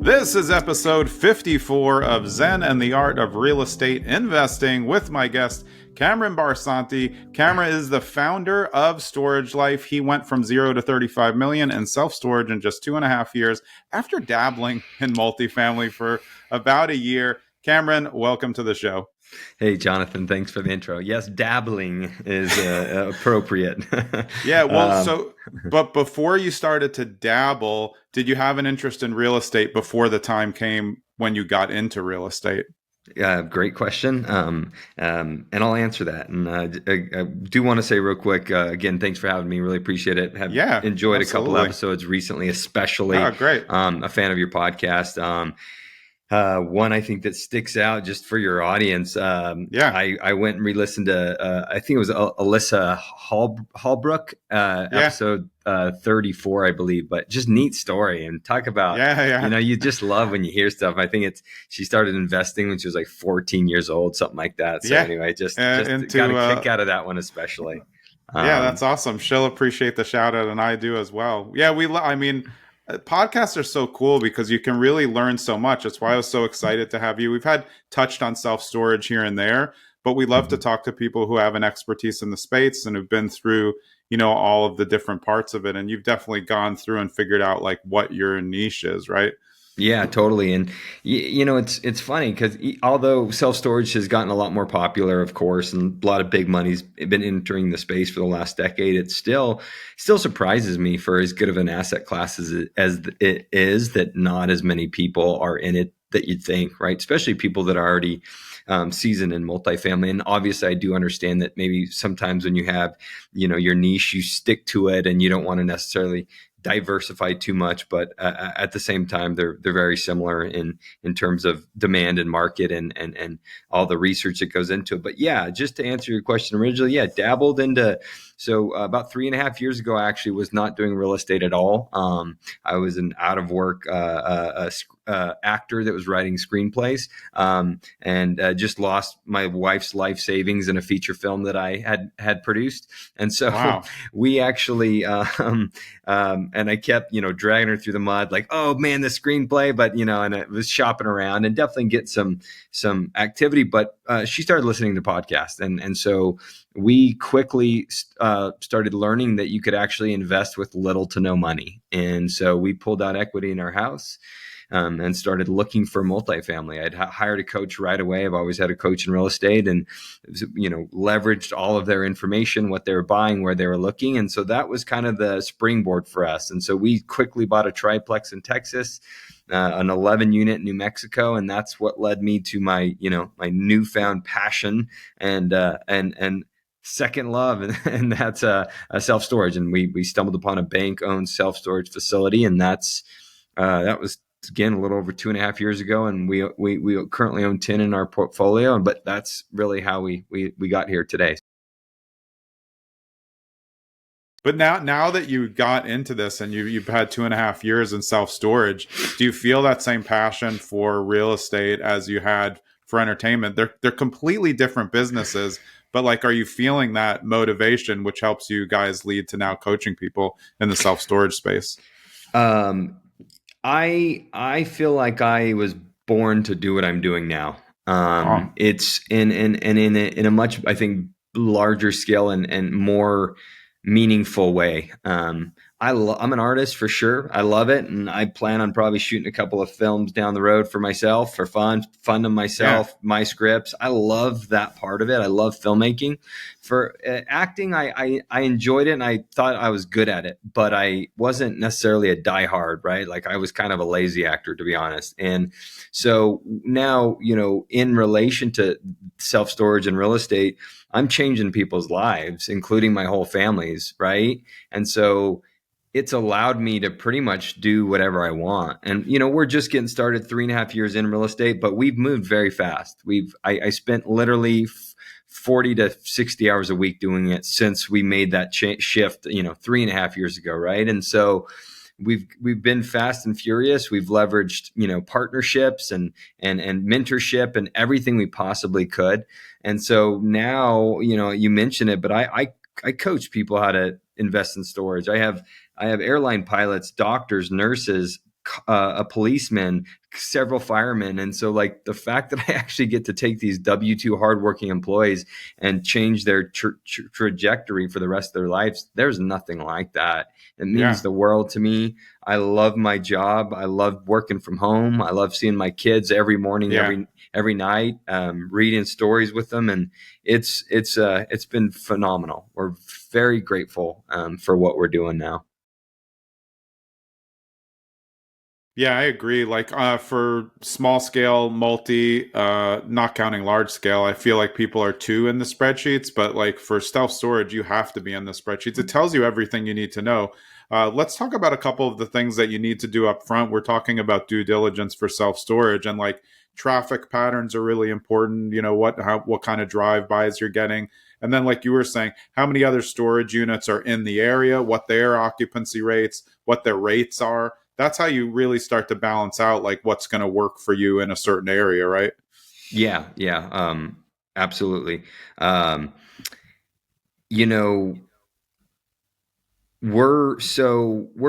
This is episode 54 of Zen and the Art of Real Estate Investing with my guest, Cameron Barsanti. Cameron is the founder of Storage Life. He went from 0 to 35 million in self-storage in just 2.5 years after dabbling in multifamily for about a year. Cameron, welcome to the show. Hey, Jonathan, thanks for the intro. Yes, dabbling is appropriate. Yeah, well, but before you started to dabble, did you have an interest in real estate before the time came when you got into real estate? Great question. And I'll answer that. And I do want to say real quick, again, thanks for having me. Really appreciate it. Have enjoyed absolutely. A couple episodes recently, especially. Oh, great. A fan of your podcast. One I think that sticks out just for your audience. I went and re-listened to, I think it was Alyssa Hallbrook, episode 34, I believe, but just neat story and talk about, you just love when you hear stuff. I think she started investing when she was like 14 years old, something like that. So anyway, just got a kick out of that one, especially. That's awesome. She'll appreciate the shout out and I do as well. Yeah. Podcasts are so cool because you can really learn so much. That's why I was so excited to have you. We've touched on self-storage here and there, but we love to talk to people who have an expertise in the space and have been through, all of the different parts of it. And you've definitely gone through and figured out like what your niche is, right? Yeah, totally. And, it's funny because although self-storage has gotten a lot more popular, of course, and a lot of big money's been entering the space for the last decade, it still surprises me for as good of an asset class as it is that not as many people are in it that you'd think, right? Especially people that are already seasoned in multifamily. And obviously, I do understand that maybe sometimes when you have, your niche, you stick to it and you don't want to necessarily diversify too much, but at the same time, they're very similar in terms of demand and market and all the research that goes into it. But yeah, just to answer your question originally, dabbled into. So about 3.5 years ago, I actually was not doing real estate at all. I was an out of work actor that was writing screenplays, and just lost my wife's life savings in a feature film that I had produced. And so we actually, and I kept, dragging her through the mud, like, oh man, the screenplay, but and I was shopping around and definitely get some activity. But she started listening to podcasts, and so we quickly started learning that you could actually invest with little to no money. And so we pulled out equity in our house and started looking for multifamily. I'd hired a coach right away. I've always had a coach in real estate and, leveraged all of their information, what they were buying, where they were looking. And so that was kind of the springboard for us. And so we quickly bought a triplex in Texas, an 11 unit in New Mexico. And that's what led me to my, my newfound passion and second love, and that's a self-storage. And we stumbled upon a bank-owned self-storage facility, and that was again a little over 2.5 years ago. And we currently own 10 in our portfolio, but that's really how we got here today. But now that you got into this and you've had 2.5 years in self-storage, do you feel that same passion for real estate as you had for entertainment? They're completely different businesses. But are you feeling that motivation, which helps you guys lead to now coaching people in the self-storage space? I feel like I was born to do what I'm doing now. It's in a much, I think, larger scale and more meaningful way. I'm an artist for sure. I love it. And I plan on probably shooting a couple of films down the road for myself, for fun to myself, my scripts. I love that part of it. I love filmmaking. For acting, I enjoyed it and I thought I was good at it, but I wasn't necessarily a diehard, right? Like I was kind of a lazy actor, to be honest. And so now, in relation to self-storage and real estate, I'm changing people's lives, including my whole family's, right? And so it's allowed me to pretty much do whatever I want. And, we're just getting started 3.5 years in real estate, but we've moved very fast. I spent literally 40 to 60 hours a week doing it since we made that shift, 3.5 years ago. Right. And so we've been fast and furious. We've leveraged, partnerships and mentorship and everything we possibly could. And so now, you mentioned it, but I coach people how to invest in storage. I have airline pilots, doctors, nurses, a policeman, several firemen. And so like the fact that I actually get to take these W-2 hardworking employees and change their trajectory for the rest of their lives, there's nothing like that. It means Yeah. the world to me. I love my job. I love working from home. I love seeing my kids every morning, Yeah. every night, reading stories with them, and it's been phenomenal. We're very grateful for what we're doing now. Yeah, I agree. Like for small scale, multi, not counting large scale, I feel like people are too in the spreadsheets. But like for self storage, you have to be in the spreadsheets. It tells you everything you need to know. Let's talk about a couple of the things that you need to do up front. We're talking about due diligence for self storage, and like traffic patterns are really important. You know what kind of drive bys you're getting, and then like you were saying, how many other storage units are in the area, what their occupancy rates, what their rates are. That's how you really start to balance out like what's going to work for you in a certain area, right? Yeah, absolutely. Um, you know, we're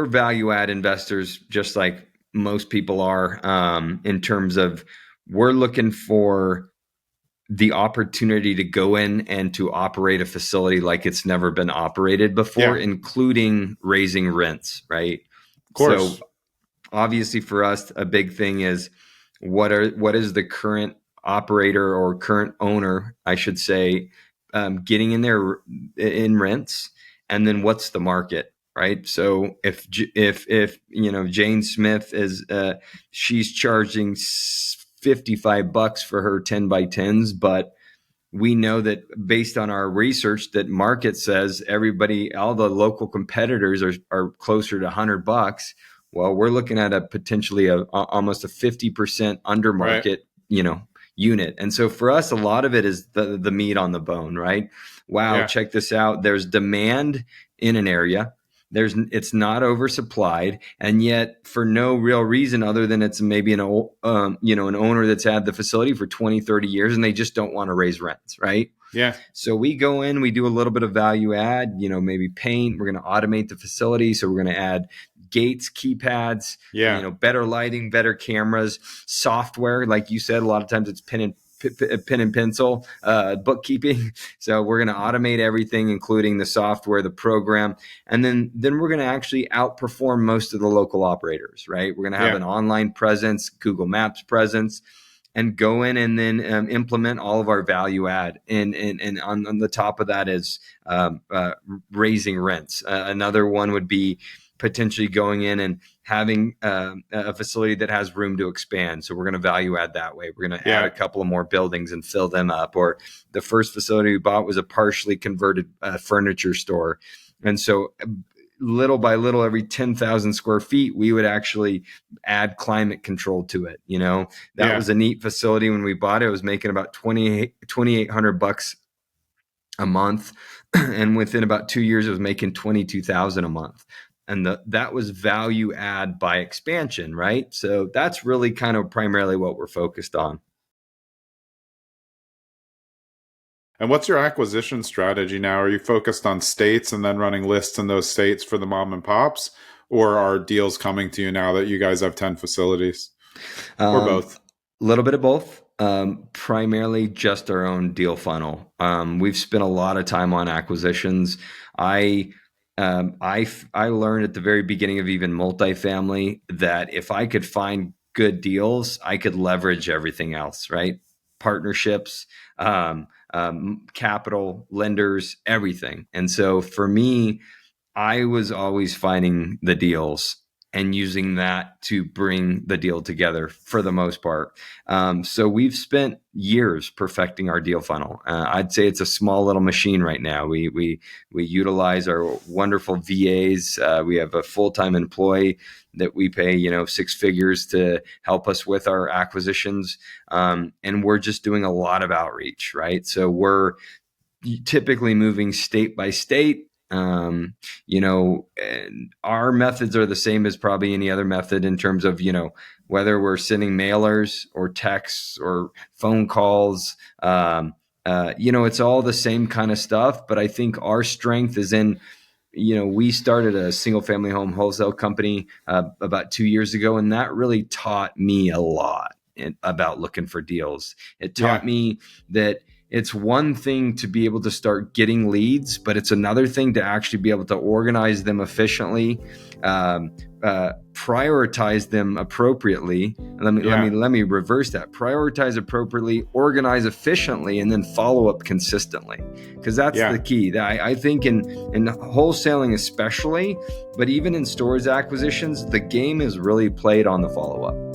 value add investors, just like most people are, in terms of we're looking for the opportunity to go in and to operate a facility like it's never been operated before, Yeah, of including raising rents, right? So course. obviously for us, a big thing is what is the current operator or current owner, I should say, getting in there in rents, and then what's the market, right? So if Jane Smith is she's charging $55 for her 10 by 10s, but we know that based on our research that market says all the local competitors are closer to $100. Well, we're looking at a potentially almost a 50% under Right. market, unit. And so for us, a lot of it is the meat on the bone, right? Wow, Yeah. check this out. There's demand in an area. It's not oversupplied, and yet for no real reason other than it's maybe an owner that's had the facility for 20, 30 years, and they just don't want to raise rents, right? Yeah. So we go in, we do a little bit of value add, maybe paint. We're going to automate the facility, so we're going to add gates, keypads, Yeah. better lighting, better cameras, software. Like you said, a lot of times it's pen and pencil, bookkeeping. So we're going to automate everything, including the software, the program, and then we're going to actually outperform most of the local operators, right? We're going to have Yeah. an online presence, Google Maps presence, and go in and then implement all of our value add. And on the top of that is raising rents. Another one would be potentially going in and having a facility that has room to expand. So we're going to value add that way. We're going to add Yeah. a couple of more buildings and fill them up. Or the first facility we bought was a partially converted furniture store. And so little by little, every 10,000 square feet, we would actually add climate control to it. That Yeah. was a neat facility. When we bought it, it was making about $2,800 a month. And within about 2 years, it was making 22,000 a month. And that was value add by expansion, right? So that's really kind of primarily what we're focused on. And what's your acquisition strategy now? Are you focused on states and then running lists in those states for the mom and pops? Or are deals coming to you now that you guys have 10 facilities? Or Um, both? a little bit of both. Primarily just our own deal funnel. We've spent a lot of time on acquisitions. I learned at the very beginning of even multifamily that if I could find good deals, I could leverage everything else, right? Partnerships, capital, lenders, everything. And so for me, I was always finding the deals and using that to bring the deal together for the most part. So we've spent years perfecting our deal funnel. I'd say it's a small little machine right now. We utilize our wonderful VAs. We have a full-time employee that we pay, six figures to help us with our acquisitions. And we're just doing a lot of outreach, right? So we're typically moving state by state. And our methods are the same as probably any other method in terms of, whether we're sending mailers or texts or phone calls. It's all the same kind of stuff. But I think our strength is in we started a single family home wholesale company about 2 years ago, and that really taught me a lot about looking for deals. It taught me that it's one thing to be able to start getting leads, but it's another thing to actually be able to organize them efficiently, prioritize them appropriately. Let me reverse that. Prioritize appropriately, organize efficiently, and then follow up consistently. Because that's the key. I think in wholesaling especially, but even in stores acquisitions, the game is really played on the follow up.